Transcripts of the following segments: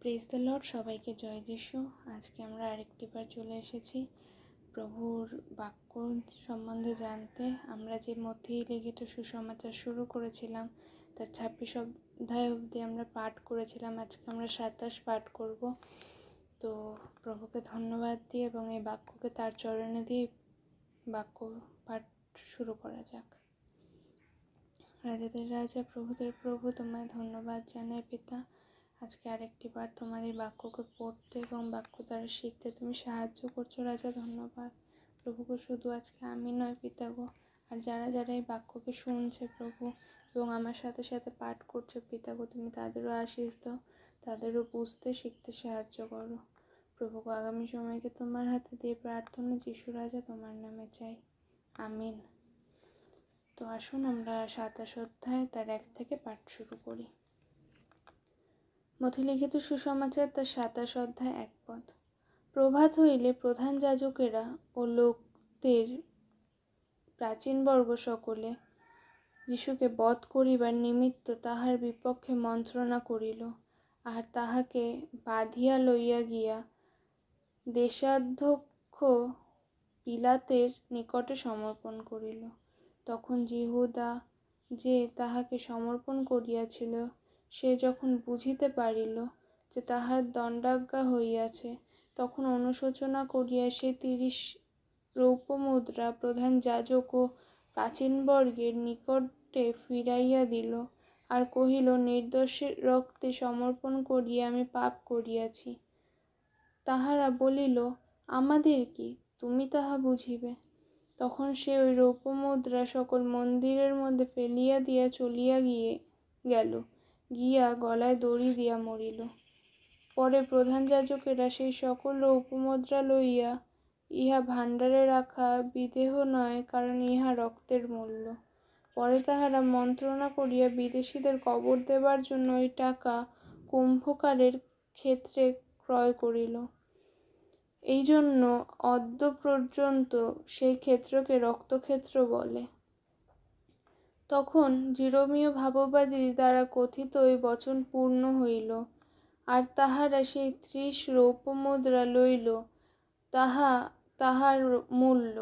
Praise the Lord, সবাইকে জয় যিশু। আজকে আমরা আরেকটিবার চলে এসেছি প্রভুর বাক্য সম্বন্ধে জানতে। আমরা যে মধ্যেই লিখিত সুসমাচার শুরু করেছিলাম তার 26 অধ্যায় অবধি আমরা পাঠ করেছিলাম। আজকে আমরা 27 পাঠ করব। তো প্রভুকে ধন্যবাদ দিয়ে এবং এই বাক্যকে তার চরণে দিয়ে বাক্য পাঠ শুরু করা যাক। রাজাদের রাজা, প্রভুদের প্রভু, তোমায় ধন্যবাদ জানাই পিতা। আজকে আরেকটি বার তোমার এই বাক্যকে পড়তে এবং বাক্য দ্বারা শিখতে তুমি সাহায্য করছো রাজা, ধন্যবাদ। প্রভুকে শুধু আজকে আমি নয় পিতা গো, আর যারা যারা এই বাক্যকে শুনছে প্রভু এবং আমার সাথে সাথে পাঠ করছে পিতা গো, তুমি তাদেরও আশীষ দাও, তাদেরও বুঝতে শিখতে সাহায্য করো প্রভু গো। আগামী সময়কে তোমার হাতে দিয়ে প্রার্থনা যিশু রাজা তোমার নামে চাই, আমিন। তো আসুন আমরা 27 অধ্যায় তার 1 থেকে পাঠ শুরু করি। মথিলিখিত সুসমাচার তার 27 অধ্যায় 1 পদ। প্রভাত হইলে প্রধান যাজকেরা ও লোকদের প্রাচীনবর্গ সকলে যিশুকে বধ করিবার নিমিত্ত তাহার বিপক্ষে মন্ত্রণা করিল, আর তাহাকে বাঁধিয়া লইয়া গিয়া দেশাধ্যক্ষ পিলাতের নিকটে সমর্পণ করিল। তখন যিহুদা যে তাহাকে সমর্পণ করিয়াছিল, সে যখন বুঝিতে পারিল যে তাহার দণ্ডাজ্ঞা হইয়াছে, তখন অনুশোচনা করিয়া সে 30 রৌপ্যমুদ্রা প্রধান যাজক ও প্রাচীনবর্গের নিকটে ফিরাইয়া দিল, আর কহিল, নির্দোষের রক্তে সমর্পণ করিয়া আমি পাপ করিয়াছি। তাহারা বলিল, আমাদের কি, তুমি তাহা বুঝিবে। তখন সে ওই রৌপ্যমুদ্রা সকল মন্দিরের মধ্যে ফেলিয়া দিয়া চলিয়া গেল, গিয়া গলায় দড়ি দিয়া মরিল। পরে প্রধান যাজকেরা সেই সকল রৌপ্যমুদ্রা লইয়া, ইহা ভাণ্ডারে রাখা বিদেহ নয়, কারণ ইহা রক্তের মূল্য। পরে তাহারা মন্ত্রণা করিয়া বিদেশীদের কবর দেবার জন্য ওই টাকা কুম্ভকারের ক্ষেত্রে ক্রয় করিল। এই জন্য অদ্য পর্যন্ত সেই ক্ষেত্রকে রক্তক্ষেত্র বলে। তখন জিরোমীয় ভাববাদীর দ্বারা কথিত ওই বচন পূর্ণ হইল, আর তাহারা সেই 30 রৌপ্যমুদ্রা লইল, তাহার মূল্য,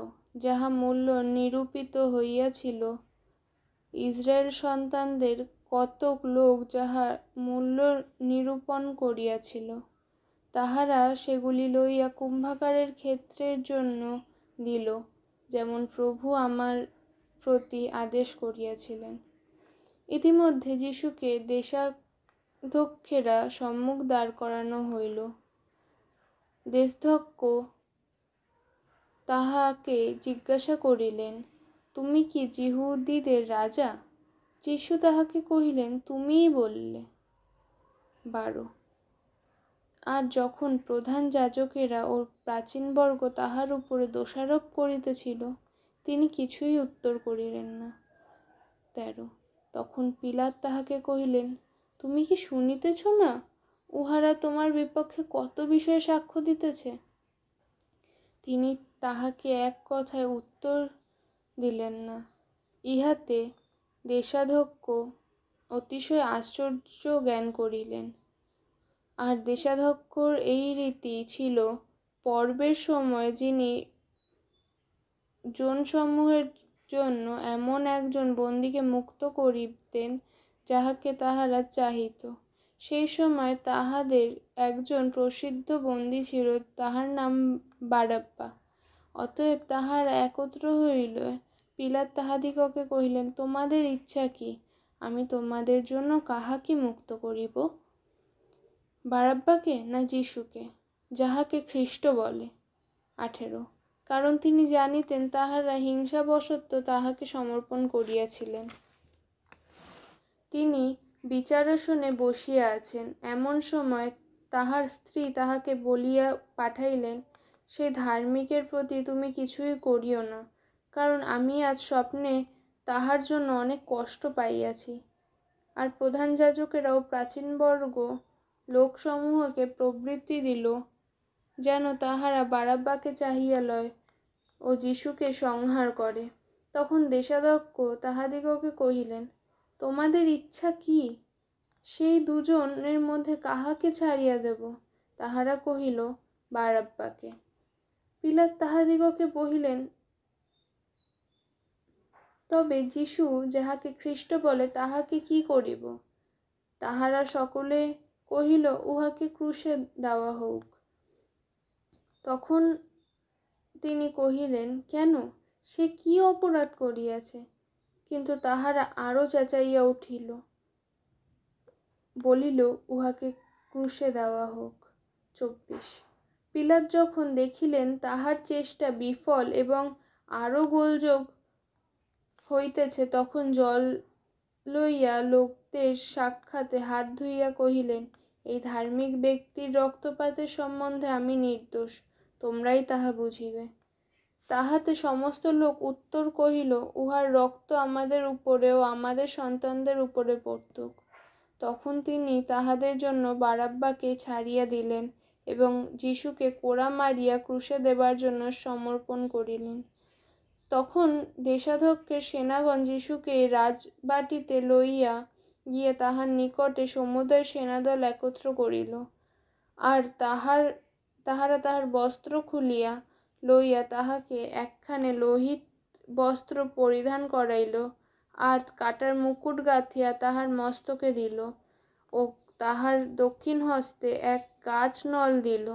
যাহা মূল্য নিরূপিত হইয়াছিল। ইসরায়েল সন্তানদের কতক লোক যাহার মূল্য নিরূপণ করিয়াছিল, তাহারা সেগুলি লইয়া কুম্ভকারের ক্ষেত্রের জন্য দিল, যেমন প্রভু আমার প্রতি আদেশ করিয়াছিলেন। ইতিমধ্যে যিশুকে দেশাধ্যক্ষেরা সম্মুখ দাঁড় করানো হইল। দেশাধ্যক্ষ তাহাকে জিজ্ঞাসা করিলেন, তুমি কি যিহুদীদের রাজা? যিশু তাহাকে কহিলেন, তুমিই বলিলে। 12। আর যখন প্রধান যাজকেরা ও প্রাচীনবর্গ তাহার উপরে দোষারোপ করিতেছিল, তিনি কিছুই উত্তর করিলেন না। 13। তখন পিলাত তাহাকে কহিলেন, তুমি কি শুনিতেছ না উহারা তোমার বিপক্ষে কত বিষয়ে সাক্ষ্য দিতেছে? তিনি তাহাকে এক কথায় উত্তর দিলেন না। ইহাতে দেশাধ্যক্ষ অতিশয় আশ্চর্য জ্ঞান করিলেন। আর দেশাধ্যক্ষর এই রীতি ছিল, পর্বের সময় যিনি জনসমূহের জন্য এমন একজন বন্দীকে মুক্ত করিতেন যাহাকে তাহারা চাহিত। সেই সময় তাহাদের একজন প্রসিদ্ধ বন্দী ছিল, তাহার নাম বারাব্বা। অতএব তাহারা একত্র হইলে পিলাত তাহাদিগকে কহিলেন, তোমাদের ইচ্ছা কি, আমি তোমাদের জন্য কাহাকে মুক্ত করিব, বারাব্বাকে না যিশুকে, যাহাকে খ্রিস্ট বলে? 18। কারণ তিনি জানিতেন তাহারা হিংসাবশত তাহাকে সমর্পণ করিয়াছিলেন। তিনি বিচারাসনে বসিয়া আছেন, এমন সময় তাহার স্ত্রী তাহাকে বলিয়া পাঠাইলেন, সেই ধার্মিকের প্রতি তুমি কিছুই করিও না, কারণ আমি আজ স্বপ্নে তাহার জন্য অনেক কষ্ট পাইয়াছি। আর প্রধান যাজকেরা ও প্রাচীনবর্গ লোকসমূহকে প্রবৃত্তি দিল, যেন তাহারা বারাব্বাকে চাহিয়া লয় ও যিশুকে সংহার করে। তখন দেশাধ্যক্ষ তাহাদিগকে কহিলেন, তোমাদের ইচ্ছা কি, সেই দুজনের মধ্যে কাহাকে ছাড়িয়া দেব? তাহারা কহিল, বারাব্বাকে। পিলাত তাহাদিগকে বলিলেন, তবে যীশু যাহাকে খ্রীষ্ট বলে তাহাকে কি করিব? তাহারা সকলে কহিল, উহাকে ক্রুশে দেওয়া হোক। তখন তিনি কহিলেন, কেন? সে কি অপরাধ করিয়াছে? কিন্তু তাহারা আরো চেঁচাইয়া উঠিল, বলিল, উহাকে ক্রুশে দেওয়া হোক। 24। পিলাত যখন দেখিলেন তাহার চেষ্টা বিফল এবং আরো গোলযোগ হইতেছে, তখন জল লইয়া লোকদের সাক্ষাতে হাত ধুইয়া কহিলেন, এই ধার্মিক ব্যক্তির রক্তপাতের সম্বন্ধে আমি নির্দোষ, তোমরাই তাহা বুঝিবে। তাহাতে সমস্ত লোক উত্তর কহিল, উহার রক্ত আমাদের উপরে ও আমাদের সন্তানদের উপরে পড়তুক। তখন তিনি তাহাদের জন্য বারাব্বাকে ছাড়িয়া দিলেন এবং যীশুকে কোড়া মারিয়া ক্রুশে দেবার জন্য সমর্পণ করিলেন। তখন দেশাধ্যক্ষের সেনাগণ যীশুকে রাজবাটিতে লইয়া গিয়া তাহার নিকটে সমুদয় সেনাদল একত্র করিল। আর তাহারা তাহার বস্ত্র খুলিয়া লইয়া তাহাকে একখানে লোহিত বস্ত্র পরিধান করাইল, আর কাটার মুকুট গাঁথিয়া তাহার মস্তকে দিল ও তাহার দক্ষিণ হস্তে এক কাচ নল দিল।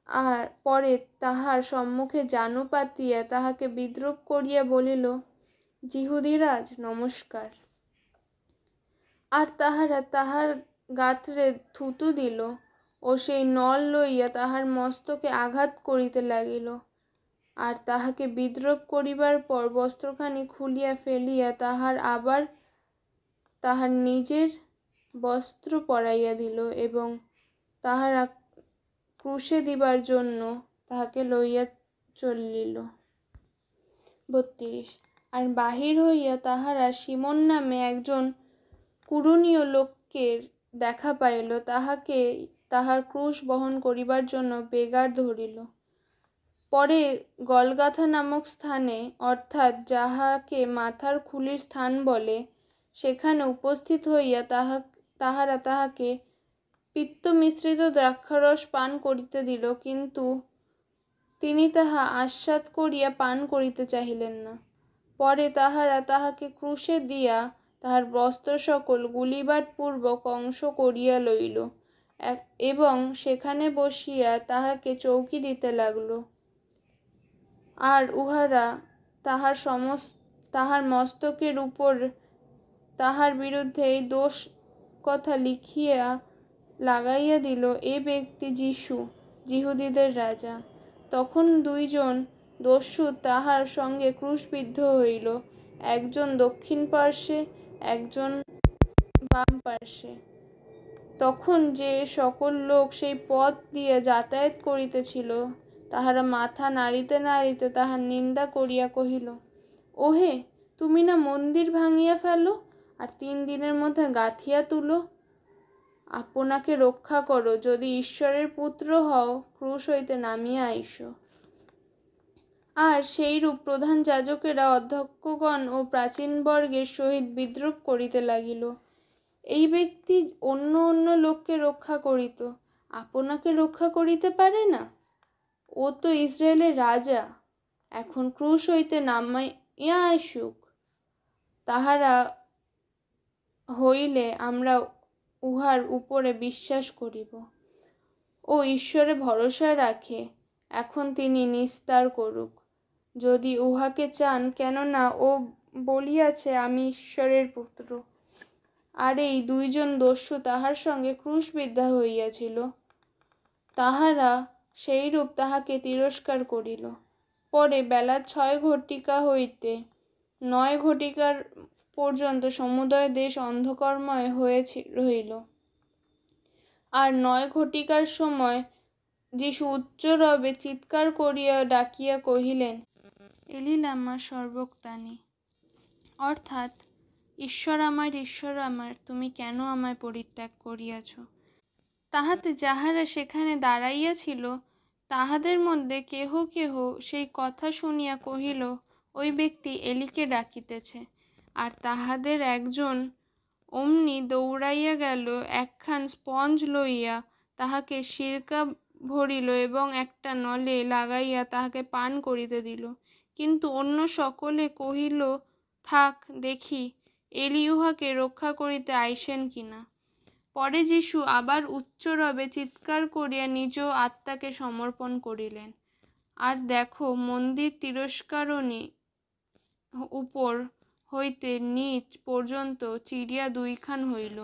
আর পরে তাহার সম্মুখে জানু পাতিয়া তাহাকে বিদ্রূপ করিয়া বলিল, যিহুদীরাজ নমস্কার। আর তাহারা তাহার গাত্রে থুতু দিল ও সেই নল লইয়া তাহার মস্তকে আঘাত করিতে লাগিল। আর তাহাকে বিদ্রূপ করিবার পর বস্ত্রখানি খুলিয়া ফেলিয়া আবার তাহার নিজের বস্ত্র পরাইয়া দিল এবং তাহারা ক্রুশে দিবার জন্য তাহাকে লইয়া চলিল। 32। আর বাহির হইয়া তাহারা সিমোন নামে একজন কুরুনীয় লোকের দেখা পাইল, তাহাকে তাহার ক্রুশ বহন করিবার জন্য বেগার ধরিল। পরে গলগাথা নামক স্থানে, অর্থাৎ যাহাকে মাথার খুলির স্থান বলে, সেখানে উপস্থিত হইয়া তাহারা তাহাকে পিত্ত মিশ্রিত দ্রাক্ষারস পান করিতে দিল, কিন্তু তিনি তাহা আস্বাদ করিয়া পান করিতে চাহিলেন না। পরে তাহারা তাহাকে ক্রুশে দিয়া তাহার বস্ত্র সকল গুলিবার পূর্বক অংশ করিয়া লইল এবং সেখানে বসিয়া তাহাকে চৌকি দিতে লাগল। আর উহারা তাহার মস্তকের উপর তাহার বিরুদ্ধে এই দোষ কথা লিখিয়া লাগাইয়া দিল, এ ব্যক্তি যীশু, যিহুদীদের রাজা। তখন দুইজন দস্যু তাহার সঙ্গে ক্রুশবিদ্ধ হইল, একজন দক্ষিণ পার্শ্বে, একজন বাম পার্শ্বে। তখন যে সকল লোক সেই পথ দিয়া যাতায়াত করিতেছিল, তাহারা মাথা নাড়িতে নাড়িতে তাহার নিন্দা করিয়া কহিল, ওহে, তুমি না মন্দির ভাঙিয়া ফেলো আর 3 দিনের মধ্যে গাঁথিয়া তুলো? আপনাকে রক্ষা করো, যদি ঈশ্বরের পুত্র হও, ক্রুশ হইতে নামিয়া আইসো। আর সেইরূপ প্রধান যাজকেরা, অধ্যক্ষগণ ও প্রাচীনবর্গের সহিত বিদ্রূপ করিতে লাগিল। এই ব্যক্তি অন্য অন্য লোককে রক্ষা করিত, আপনাকে রক্ষা করিতে পারে না? ও তো ইসরায়েলের রাজা, এখন ক্রুশ হইতে নামাইয়া আসুক, তাহারা হইলে আমরা উহার উপরে বিশ্বাস করিব। ও ঈশ্বরে ভরসা রাখে, এখন তিনি নিস্তার করুক, যদি উহাকে চান, কেননা ও বলিয়াছে, আমি ঈশ্বরের পুত্র। আর এই দুইজন দস্যু তাহার সঙ্গে ক্রুশবিদ্ধ হইয়াছিল। তাহারা সেইরূপ তাহাকে তিরস্কার করিল। পরে বেলা 6 ঘটিকা হইতে 9 ঘটিকার পর্যন্ত সমুদয় দেশ অন্ধকারময় হয়ে রহিল। আর 9 ঘটিকার সময় যীশু উচ্চরবে চিৎকার করিয়া ডাকিয়া কহিলেন, এলি লামা সর্বক্তানি, অর্থাৎ, ঈশ্বর আমার, তুমি কেন আমায় পরিত্যাগ করিয়াছ? তাহাতে যাহারা সেখানে দাঁড়াইয়াছিল তাহাদের মধ্যে কেহ কেহ সেই কথা শুনিয়া কহিল, ওই ব্যক্তি এলিকে ডাকিতেছে। আর তাহাদের একজন অমনি দৌড়াইয়া গেল, একখান স্পঞ্জ লইয়া তাহাকে সিরকা ভরিল এবং একটা নলে লাগাইয়া তাহাকে পান করিতে দিল। কিন্তু অন্য সকলে কহিল, থাক দেখি এলি উহাকে রক্ষা করিতে আইসেন কিনা। পরে যীশু আবার উচ্চরবে চিৎকার করিয়া নিজ আত্মাকে সমর্পণ করিলেন। আর দেখো, মন্দির তিরস্কারণী উপর হইতে নিচ পর্যন্ত চিরিয়া দুইখান হইল।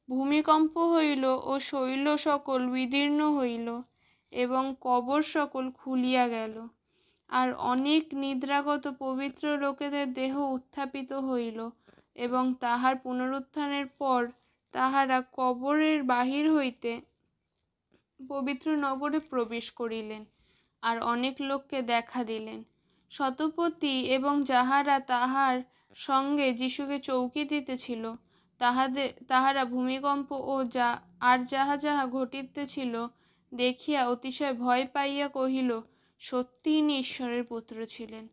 ভূমিকম্প হইল ও শৈল সকল বিদীর্ণ হইল এবং কবর সকল খুলিয়া গেল। আর অনেক নিদ্রাগত পবিত্র লোকেদের দেহ উত্থাপিত হইল এবং তাহার পুনরুত্থানের পর তাহারা কবরের বাহির হইতে পবিত্র নগরে প্রবেশ করিলেন আর অনেক লোককে দেখা দিলেন। শতপতি এবং যাহারা তাহার সঙ্গে যীশুকে চৌকি দিতেছিল তাহারা ভূমিকম্প ও যাহা যাহা ঘটিতেছিল দেখিয়া অতিশয় ভয় পাইয়া কহিল, সত্যি ইনি ঈশ্বরের পুত্র ছিলেন।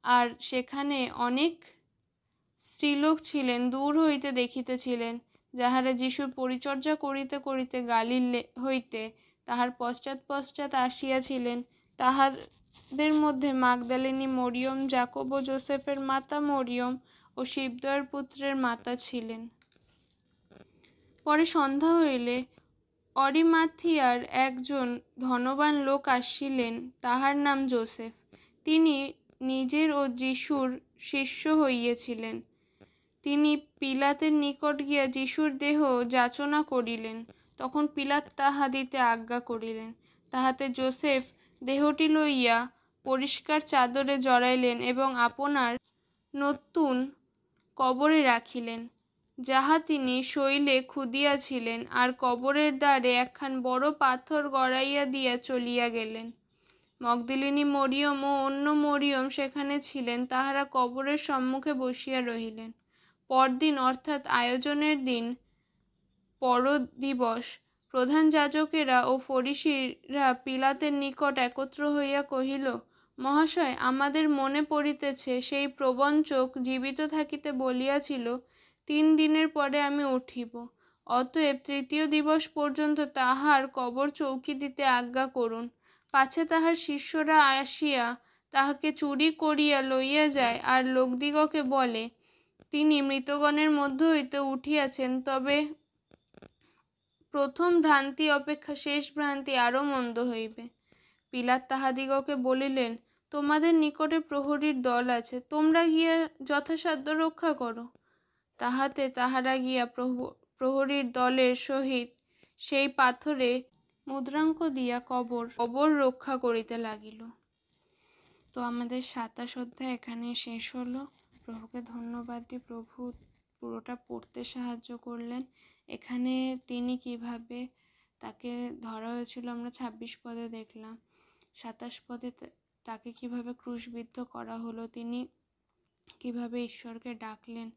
আর সেখানে অনেক স্ত্রীলোক ছিলেন, দূর হইতে দেখিতেছিলেন, যাহারা যীশুর পরিচর্যা করিতে করিতে গালিলে হইতে তাহার পশ্চাৎ পশ্চাৎ আসিয়াছিলেন। তাহাদের মধ্যে মাগদলিনী মরিয়ম, যাকব ও যোসেফের মাতা মরিয়ম ও শিবদয়ের পুত্রের মাতা ছিলেন। পরে সন্ধ্যা হইলে অরিমাথিয়ার একজন ধনবান লোক আসিলেন, তাহার নাম যোসেফ। তিনি নিজের ও যীশুর শিষ্য হইয়াছিলেন। তিনি পিলাতের নিকট গিয়া যীশুর দেহ যাচনা করিলেন। তখন পিলাত তাহা দিতে আজ্ঞা করিলেন। তাহাতে যোসেফ দেহটি লইয়া পরিষ্কার চাদরে জড়াইলেন এবং আপনার নতুন কবরে রাখিলেন, যাহা তিনি শৈলে খুদিয়াছিলেন, আর কবরের দ্বারে একখান বড় পাথর গড়াইয়া দিয়া চলিয়া গেলেন। মগদলিনী মরিয়ম ও অন্য মরিয়ম সেখানে ছিলেন। তাহারা কবরের সম্মুখে বসিয়া রহিলেন। পরদিন অর্থাৎ আয়োজনের দিন, পরদিবস, প্রধান যাজকেরা ও ফরিসীরা পিলাতের নিকট একত্র হইয়া কহিল, মহাশয়, আমাদের মনে পড়িতেছে সেই প্রবঞ্চক জীবিত থাকিতে বলিয়াছিল, 3 দিনের পরে আমি উঠিব। অতএব 3য় দিবস পর্যন্ত তাহার কবর চৌকি দিতে আজ্ঞা করুন, পাছে তাহার শিষ্যরা আসিয়া তাহাকে চুরি করিয়া লইয়া যায় আর লোকদিগকে বলে, তিনি মৃতগণের মধ্য হইতে উঠিয়াছেন। তবে প্রথম ভ্রান্তি অপেক্ষা শেষ ভ্রান্তি আরও মন্দ হইবে। পিলাত তাহাদিগকে বলিলেন, তোমাদের নিকটে প্রহরীর দল আছে, তোমরা গিয়া যথাসাধ্য রক্ষা করো। তাহাতে তাহারা গিয়া প্রহরীর দলের সহিত সেই পাথরে মুদ্রাঙ্ক দিয়া কবর রক্ষা করিতে লাগিল। তো আমাদের 27 অধ্যায় এখানে শেষ হলো। প্রভুকে ধন্যবাদ দিই, প্রভু পুরোটা পড়তে সাহায্য করলেন। এখানে তিনি কিভাবে তাকে ধরা হয়েছিল আমরা 26 পদে দেখলাম। 27 পদে তাকে কিভাবে ক্রুশবিদ্ধ করা হলো, তিনি কিভাবে ঈশ্বরকে ডাকলেন,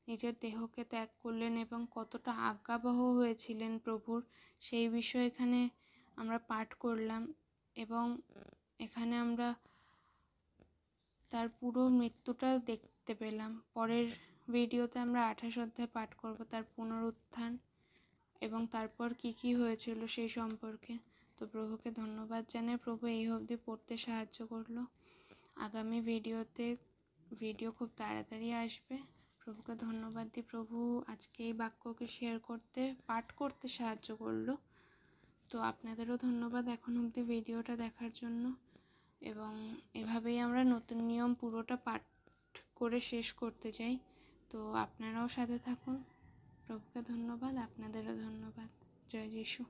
নিজের দেহকে ত্যাগ করলেন এবং কতটা আজ্ঞাবহ হয়েছিলেন প্রভুর, সেই বিষয়ে এখানে আমরা পাঠ করলাম। এবং এখানে আমরা তার পুরো মৃত্যুটা দেখতে পেলাম। পরের ভিডিওতে আমরা 28 অধ্যায় পাঠ করব, তার পুনরুত্থান এবং তারপর কি কি হয়েছিল সেই সম্পর্কে। তো প্রভুকে ধন্যবাদ জানাই, প্রভু এই অবধি পড়তে সাহায্য করলো। আগামী ভিডিও খুব তাড়াতাড়ি আসবে। প্রভুকে ধন্যবাদ দিই, প্রভু আজকে এই বাক্যকে পাঠ করতে সাহায্য করলো। তো আপনাদেরও ধন্যবাদ এখন অবধি ভিডিওটা দেখার জন্য। এবং এভাবেই আমরা নতুন নিয়ম পুরোটা পাঠ করে শেষ করতে চাই। তো আপনারাও সাথে থাকুন। প্রভুকে ধন্যবাদ, আপনাদেরও ধন্যবাদ। জয় যিশু।